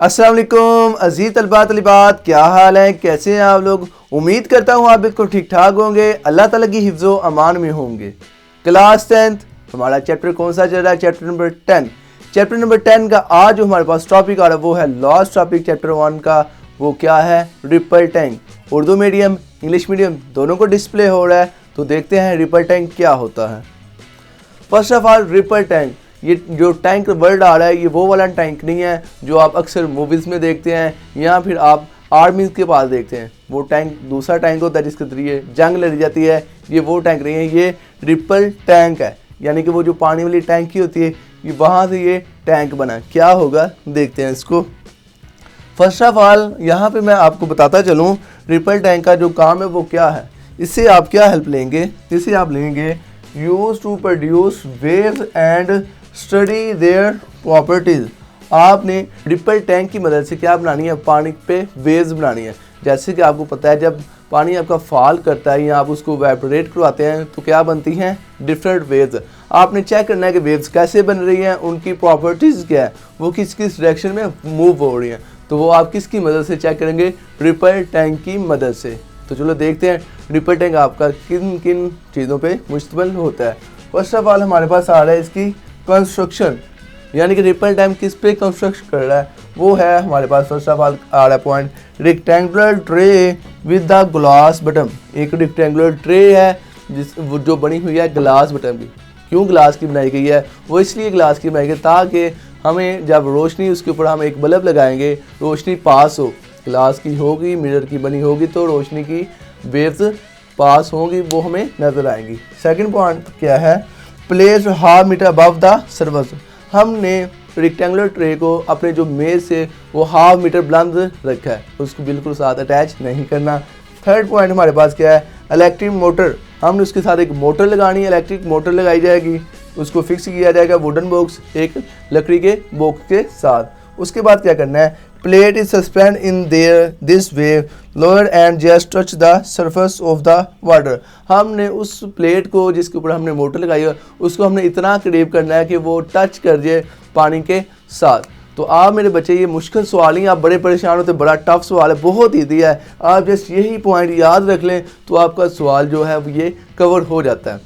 अस्सलाम वालेकुम अजीज़ तलबा तलिबात, क्या हाल है, कैसे हैं आप लोग। उम्मीद करता हूँ आप बिल्कुल ठीक ठाक होंगे, अल्लाह ताला की हिफ्ज़ो अमान में होंगे। क्लास 10th हमारा चैप्टर कौन सा चल रहा है? Chapter number 10। चैप्टर नंबर 10 का आज जो हमारे पास टॉपिक आ रहा है वो है लास्ट टॉपिक चैप्टर 1 का। वो क्या है? Ripple tank. Urdu medium English medium दोनों को डिस्प्ले हो रहा है, तो देखते हैं रिपल टैंक क्या होता है। First of all ripple tank, ये जो टैंक वर्ड आ रहा है ये वो वाला टैंक नहीं है जो आप अक्सर मूवीज़ में देखते हैं या फिर आप आर्मी के पास देखते हैं। वो टैंक दूसरा टैंक होता है जिसके जरिए जंग लड़ी जाती है। ये वो टैंक नहीं है, ये रिपल टैंक है, यानी कि वो जो पानी वाली टैंकी होती है ये वहाँ से ये टैंक बना। क्या होगा देखते हैं इसको। फर्स्ट ऑफ ऑल यहाँ पे मैं आपको बताता चलूँ रिपल टैंक का जो काम है वो क्या है। इससे आप क्या हेल्प लेंगे? इससे आप लेंगे use to produce waves and study their properties. आपने रिपल टैंक की मदद से क्या बनानी है? पानी पे वेव्स बनानी है। जैसे कि आपको पता है जब पानी आपका फॉल करता है या आप उसको वेपोरेट करवाते हैं तो क्या बनती हैं? Different waves. आपने चेक करना है कि वेव्स कैसे बन रही हैं, उनकी प्रॉपर्टीज़ क्या है, वो किस किस डायरेक्शन में मूव हो रही हैं। तो वो आप किसकी मदद से चेक करेंगे? रिपल टैंक की मदद से। तो चलो देखते हैं रिपल टैंक आपका किन किन चीज़ों पे मुश्तमिल होता है। फर्स्ट ऑफ ऑल हमारे पास आ रहा है इसकी कंस्ट्रक्शन, यानी कि रिपल टैंक किस पे कंस्ट्रक्ट कर रहा है वो है हमारे पास। फर्स्ट ऑफ ऑल आ रहा है point rectangular tray with the glass button. एक रेक्टेंगुलर ट्रे है जो बनी हुई है ग्लास बटन की। क्यों ग्लास की बनाई गई है? वो इसलिए ग्लास की बनाई गई ताकि हमें जब रोशनी उसके ऊपर हम एक बल्ब लगाएंगे रोशनी पास हो, ग्लास की होगी, मिरर की बनी होगी तो रोशनी की वेव्स पास होंगी, वो हमें नज़र आएंगी। सेकंड पॉइंट क्या है? Place half metre above the surface. हमने रेक्टेंगुलर ट्रे को अपने जो मेज से वो हाफ मीटर बुलंद रखा है, उसको बिल्कुल साथ अटैच नहीं करना। थर्ड पॉइंट हमारे पास क्या है? Electric motor. हमने उसके साथ एक मोटर लगानी है, इलेक्ट्रिक मोटर लगाई जाएगी, उसको फिक्स किया जाएगा वुडन बॉक्स, एक लकड़ी के बॉक्स के साथ। उसके बाद क्या करना है? Plate is suspend in their this way lower and just touch the surface of the water. हमने उस प्लेट को जिसके ऊपर हमने मोटर लगाई है उसको हमने इतना करीब करना है कि वो टच कर जाए पानी के साथ। तो आप मेरे बच्चे ये मुश्किल सवाल नहीं, आप बड़े परेशान होते, बड़ा टफ सवाल है, बहुत ईजी है। आप जस्ट यही पॉइंट याद रख लें तो आपका सवाल जो है ये कवर हो जाता है।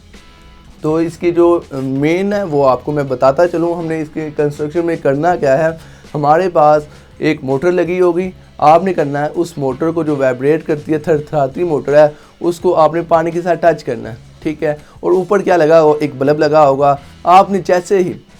तो इसकी जो मेन है वो आपको मैं बताता चलूँ। हमने इसके कंस्ट्रक्शन में करना क्या है? हमारे पास एक मोटर लगी होगी, आपने करना है उस मोटर को जो वाइब्रेट करती है, थरथराती मोटर है, उसको आपने पानी के साथ टच करना है, ठीक है। और ऊपर क्या लगा हो? एक बल्ब लगा होगा। आपने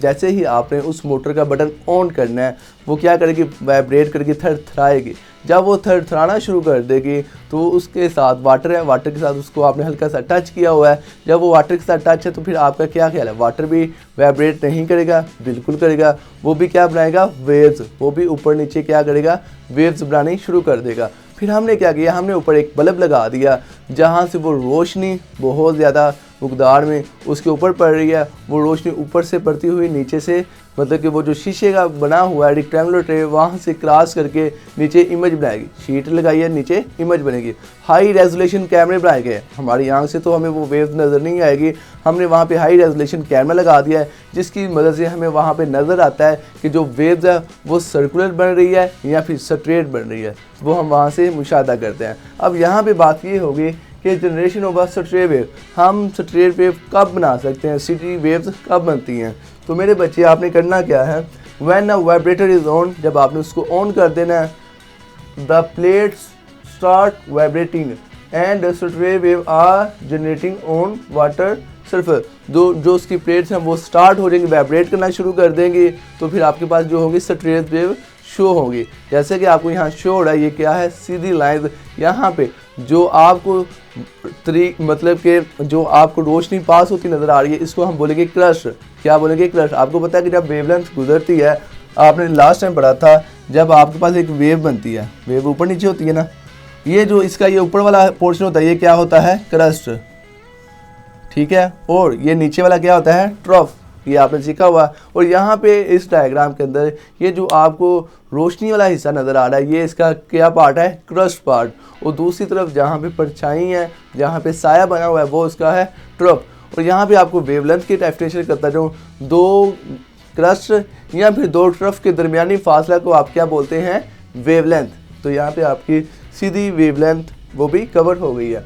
जैसे ही आपने उस मोटर का बटन ऑन करना है वो क्या करेगी? वाइब्रेट करके थरथराएगी। जब वो थरथराना शुरू कर देगी तो उसके साथ वाटर है, वाटर के साथ उसको आपने हल्का सा टच किया हुआ है। जब वो वाटर के साथ टच है तो फिर आपका क्या ख्याल है? वाटर भी वाइब्रेट नहीं करेगा? बिल्कुल करेगा। वो भी क्या बनाएगा? वेव्स। वो भी ऊपर नीचे क्या करेगा? वेव्स बनानी शुरू कर देगा। फिर हमने क्या किया? हमने ऊपर एक बल्ब लगा दिया जहाँ से वो रोशनी बहुत ज़्यादा मकदार में उसके ऊपर पड़ रही है। वो रोशनी ऊपर से पड़ती हुई नीचे से, मतलब कि वो जो शीशे का बना हुआ है रेक्टेंगुलर ट्रे वहाँ से क्रॉस करके नीचे इमेज बनाएगी। शीट लगाई है, नीचे इमेज बनेगी। हाई रेजोल्यूशन कैमरे बनाए गए। हमारी आंख से तो हमें वो वेव नज़र नहीं आएगी, हमने वहाँ पे हाई रेजोल्यूशन कैमरा लगा दिया है जिसकी मदद से हमें वहाँ पे नज़र आता है कि जो वेव्स है वो सर्कुलर बन रही है या फिर स्ट्रेट बन रही है, वो हम वहाँ से मुशाहदा करते हैं। अब यहाँ पर बात ये होगी कि जनरेशन ऑफ स्ट्रेट वेव, हम स्ट्रेट वेव कब बना सकते हैं, सिटी वेव्स कब बनती हैं। तो मेरे बच्चे आपने करना क्या है? When a vibrator is on, जब आपने उसको ऑन कर देना है, the plates start vibrating and straight wave are generating on water surface. जो उसकी प्लेट्स हैं वो स्टार्ट हो जाएंगी, वाइब्रेट करना शुरू कर देंगी, तो फिर आपके पास जो होगी स्ट्रेट वेव शो होगी। जैसे कि आपको यहाँ शो हो रहा है, ये क्या है? सीधी लाइन। यहाँ पे जो आपको मतलब कि जो आपको रोशनी पास होती नज़र आ रही है इसको हम बोलेंगे क्रस्ट। क्या बोलेंगे? क्रस्ट। आपको पता है कि जब वेवलेंथ गुजरती है, आपने लास्ट टाइम पढ़ा था, जब आपके पास एक वेव बनती है, वेव ऊपर नीचे होती है ना, ये जो इसका ये ऊपर वाला पोर्शन होता है ये क्या होता है? क्रस्ट, ठीक है। और ये नीचे वाला क्या होता है? ट्रफ। ये आपने सीखा हुआ। और यहाँ पे इस डायग्राम के अंदर ये जो आपको रोशनी वाला हिस्सा नज़र आ रहा है ये इसका क्या पार्ट है? Crust part. और दूसरी तरफ जहाँ पे परछाई है, जहाँ पे साया बना हुआ है वो इसका है ट्रफ। और यहाँ पे आपको वेवलेंथ की डेफिनेशन करता जाऊँ, दो क्रस्ट या फिर दो तरफ के दरमियानी फासला को आप क्या बोलते हैं, वेवलेंथ। तो यहाँ पे आपकी सीधी वेवलेंथ वो भी कवर हो गई है,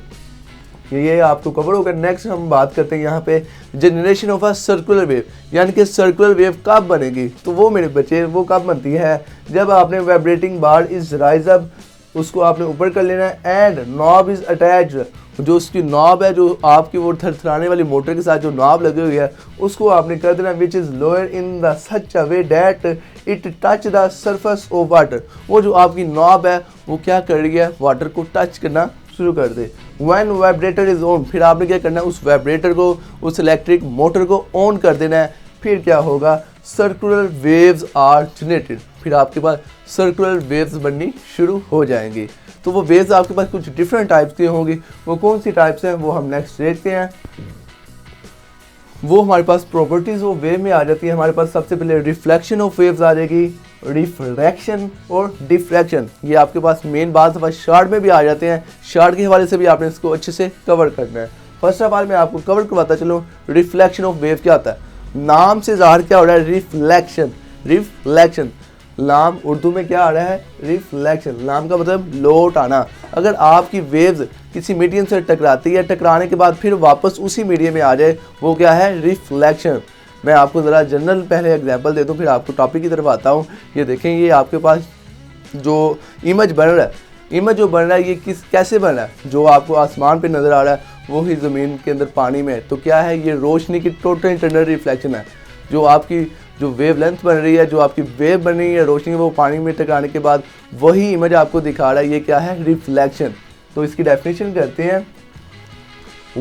ये आपको कवर होगा। नेक्स्ट हम बात करते हैं यहाँ पे generation of a circular wave, यानी कि सर्कुलर वेव कब बनेगी। तो वो मेरे बच्चे वो कब बनती है, जब आपने vibrating bar is rise up, उसको आपने ऊपर कर लेना है, एंड नॉब इज अटैच्ड, जो उसकी नॉब है, जो आपकी वो थरथराने वाली मोटर के साथ जो नॉब लगी हुई है उसको आपने कर देना, which is lower in the such a way that it touch the surface of water. वो जो आपकी नॉब है वो क्या कर रही है, वाटर को टच करना शुरू कर दे। व्हेन वाइब्रेटर इज ऑन, फिर आपने क्या करना है, उस वाइब्रेटर को, उस इलेक्ट्रिक मोटर को ऑन कर देना है। फिर क्या होगा, सर्कुलर वेव्स आर जनरेटेड, फिर आपके पास सर्कुलर वेव्स बननी शुरू हो जाएंगी। तो वो वेव्स आपके पास कुछ डिफरेंट टाइप्स की होंगी, वो कौन सी टाइप्स हैं वो हम नेक्स्ट देखते हैं। वो हमारे पास प्रॉपर्टीज वो वेव में आ जाती है। हमारे पास सबसे पहले रिफ्लेक्शन ऑफ वेव्स आ जाएगी, रिफ्रैक्शन और डिफ्रैक्शन, ये आपके पास मेन बात है, शार्ट में भी आ जाते हैं, शार्ट के हवाले से भी आपने इसको अच्छे से कवर करना है। फर्स्ट ऑफ ऑल मैं आपको कवर करवाता चलूँ, रिफ्लेक्शन ऑफ वेव क्या होता है। नाम से ज़ाहिर क्या हो रहा है, रिफ्लेक्शन। रिफ्लेक्शन नाम उर्दू में क्या आ रहा है, रिफ्लेक्शन, नाम का मतलब लौट आना। अगर आपकी वेव्स किसी मीडियम से टकराती है, टकराने के बाद फिर वापस उसी मीडियम में आ जाए, वो क्या है, रिफ्लेक्शन। मैं आपको ज़रा जनरल पहले एग्जांपल दे दूं, फिर आपको टॉपिक की तरफ आता हूँ। ये देखें, ये आपके पास जो इमेज बन रहा है, इमेज जो बन रहा है ये कैसे बन रहा है, जो आपको आसमान पे नज़र आ रहा है वो ही ज़मीन के अंदर पानी में है। तो क्या है, ये रोशनी की टोटल इंटरनल रिफ्लेक्शन है। जो आपकी जो वेव लेंथ बन रही है, जो आपकी वेव बन रही है रोशनी, वो पानी में टकराने के बाद वही इमेज आपको दिखा रहा है, ये क्या है, रिफ्लेक्शन। तो इसकी डेफिनेशन करते हैं,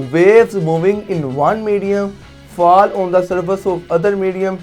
waves moving in one medium fall on the surface of other medium,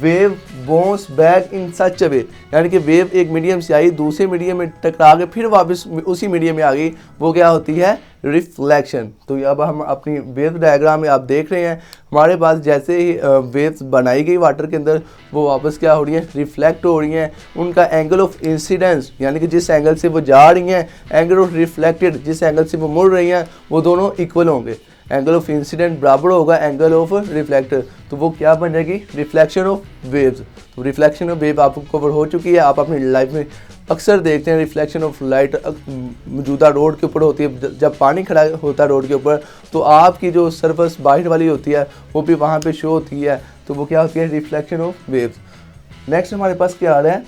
wave bounce back in such a way, यानी कि वेव एक मीडियम से आई, दूसरे मीडियम में टकरा के फिर वापस उसी मीडियम में आ गई, वो क्या होती है, रिफ्लेक्शन। तो अब हम अपनी वेव डायग्राम में आप देख रहे हैं, हमारे पास जैसे ही वेव्स बनाई गई वाटर के अंदर, वो वापस क्या हो रही हैं, रिफ्लेक्ट हो रही हैं। उनका एंगल ऑफ इंसिडेंस, यानी कि जिस एंगल से वो जा रही हैं, एंगल ऑफ रिफ्लेक्टेड, जिस एंगल से वो मुड़ रही हैं, वो दोनों इक्वल होंगे। एंगल ऑफ इंसिडेंट बराबर होगा एंगल ऑफ रिफ्लेक्टर, तो वो क्या बन जाएगी, रिफ्लेक्शन ऑफ वेव्स। तो रिफ्लेक्शन ऑफ वेव आपको कवर हो चुकी है। आप अपनी लाइफ में अक्सर देखते हैं रिफ्लेक्शन ऑफ लाइट मौजूदा रोड के ऊपर होती है। जब पानी खड़ा होता है रोड के ऊपर, तो आपकी जो सरफेस बाहर वाली होती है वो भी वहाँ पे शो होती है, तो वो क्या होती है, रिफ्लेक्शन ऑफ वेव्स। नेक्स्ट हमारे पास क्या आ रहा है,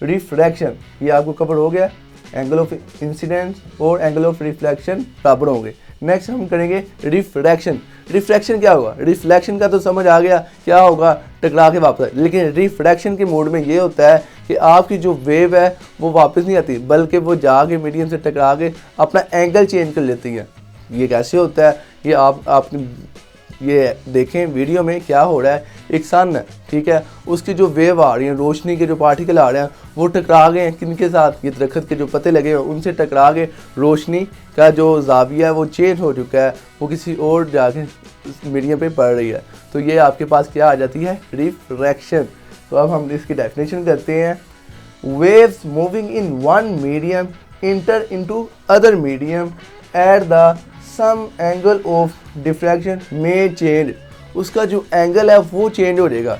रिफ्रैक्शन, ये आपको कवर हो गया। एंगल ऑफ इंसिडेंस और एंगल ऑफ रिफ्लेक्शन बराबर होंगे। नेक्स्ट हम करेंगे रिफ्रैक्शन। रिफ्रैक्शन क्या होगा, रिफ्लेक्शन का तो समझ आ गया क्या होगा, टकरा के वापस, लेकिन रिफ्रैक्शन के मोड में ये होता है कि आपकी जो वेव है वो वापस नहीं आती, बल्कि वो जाके मीडियम से टकरा के अपना एंगल चेंज कर लेती है। ये कैसे होता है, ये आप ये देखें वीडियो में क्या हो रहा है। एक सन है, ठीक है, उसकी जो वेव आ रही है, रोशनी के जो पार्टिकल आ रहे हैं, वो टकरा गए हैं किनके साथ, ये दरख्त के जो पत्ते लगे हैं उनसे टकरा के रोशनी का जो जाविया है वो चेंज हो चुका है, वो किसी और जाके मीडियम पे पड़ रही है। तो ये आपके पास क्या आ जाती है, रिफ्रैक्शन। तो अब हम इसकी डेफिनेशन करते हैं, waves moving in one medium inter into other medium at the some angle of diffraction में चेंज, उसका जो एंगल है वो चेंज हो जाएगा।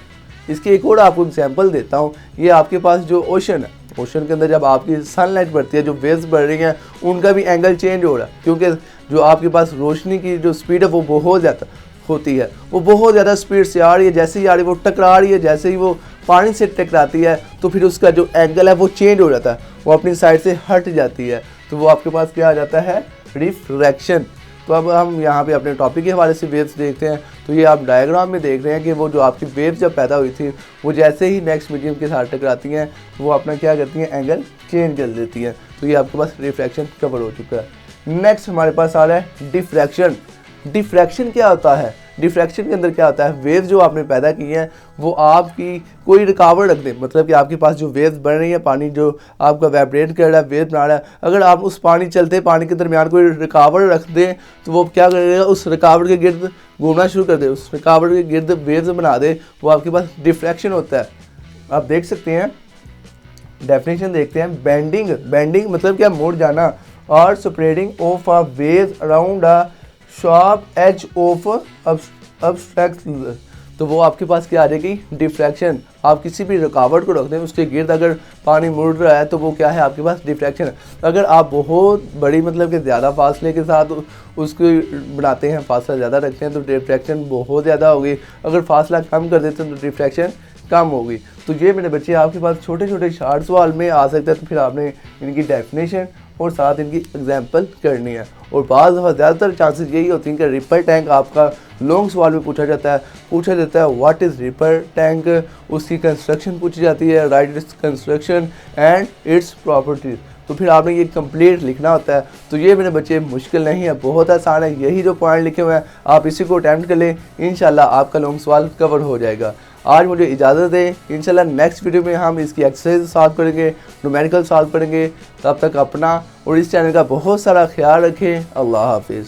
इसके एक और आपको एग्जांपल देता हूँ। ये आपके पास जो ओशन है, ओशन के अंदर जब आपकी सनलाइट पड़ती है, जो वेव्स बढ़ रही हैं, उनका भी एंगल चेंज हो रहा है, क्योंकि जो आपके पास रोशनी की जो स्पीड है वो बहुत ज़्यादा होती है, वो बहुत ज़्यादा स्पीड से आ रही है। जैसे ही आ रही है वो टकरा रही है, जैसे ही वो पानी से टकराती है तो फिर उसका जो एंगल है वो चेंज हो जाता है, वो अपनी साइड से हट जाती है, तो वो आपके पास क्या आ जाता है, रिफ्रैक्शन। तो अब हम यहाँ पे अपने टॉपिक के हवाले से वेव्स देखते हैं। तो ये आप डायग्राम में देख रहे हैं कि वो जो आपकी वेव्स जब पैदा हुई थी, वो जैसे ही नेक्स्ट मीडियम के साथ टकराती हैं तो वो अपना क्या करती हैं, एंगल चेंज कर देती हैं। तो ये आपके पास रिफ्रैक्शन कवर हो चुका है। नेक्स्ट हमारे पास आ रहा है डिफ्रैक्शन। डिफ्रैक्शन क्या होता है, डिफ्रैक्शन के अंदर क्या होता है, वेव्स जो आपने पैदा की हैं वो आपकी कोई रुकावट रख दे, मतलब कि आपके पास जो वेव्स बन रही है, पानी जो आपका वाइब्रेट कर रहा है, वेव बना रहा है, अगर आप उस पानी चलते पानी के दरमियान कोई रुकावट रख दें तो वो क्या करेगा, उस रुकावट के गिर्द घूमना शुरू कर दे, उस रुकावट के गिर्द वेव्स बना दे, वो आपके पास डिफ्रैक्शन होता है। आप देख सकते हैं, डेफिनेशन देखते हैं, बेंडिंग। बेंडिंग मतलब क्या, मुड़ जाना, और spreading of a waves around a sharp edge of abstract. तो वो आपके पास क्या आ जाएगी, डिफ्रैक्शन। आप किसी भी रुकावट को रख दें, उसके गिर्द अगर पानी मुड़ रहा है तो वो क्या है, आपके पास डिफ्रैक्शन है। अगर आप बहुत बड़ी मतलब कि ज़्यादा फासले के साथ उसको बनाते हैं, फासला ज़्यादा रखते हैं तो डिफ्रैक्शन बहुत ज़्यादा होगी। अगर फासला कम कर देते हैं तो डिफ्रैक्शन कम होगी। तो ये मेरे बच्चे आपके पास छोटे छोटे शार्ट सवाल में आ सकता है, तो फिर आपने इनकी डेफिनेशन और साथ इनकी एग्जाम्पल करनी है। और बाज़ दफ़ा ज़्यादातर चांसेस यही होती हैं कि रिपर टैंक आपका लॉन्ग सवाल में पूछा जाता है व्हाट इज़ रिपर टैंक, उसकी कंस्ट्रक्शन पूछी जाती है, right its construction and its properties. तो फिर आपने ये कंप्लीट लिखना होता है। तो ये मेरे बच्चे मुश्किल नहीं है, बहुत आसान है। यही जो पॉइंट लिखे हुए हैं आप इसी को अटैम्प्ट कर लें, इंशाल्लाह आपका लॉन्ग सवाल कवर हो जाएगा। आज मुझे इजाज़त दें, इंशाल्लाह नेक्स्ट वीडियो में हम इसकी एक्सरसाइज सॉल्व करेंगे, न्यूमेरिकल सॉल्व करेंगे। तब तक अपना और इस चैनल का बहुत सारा ख्याल रखें। अल्लाह हाफिज़।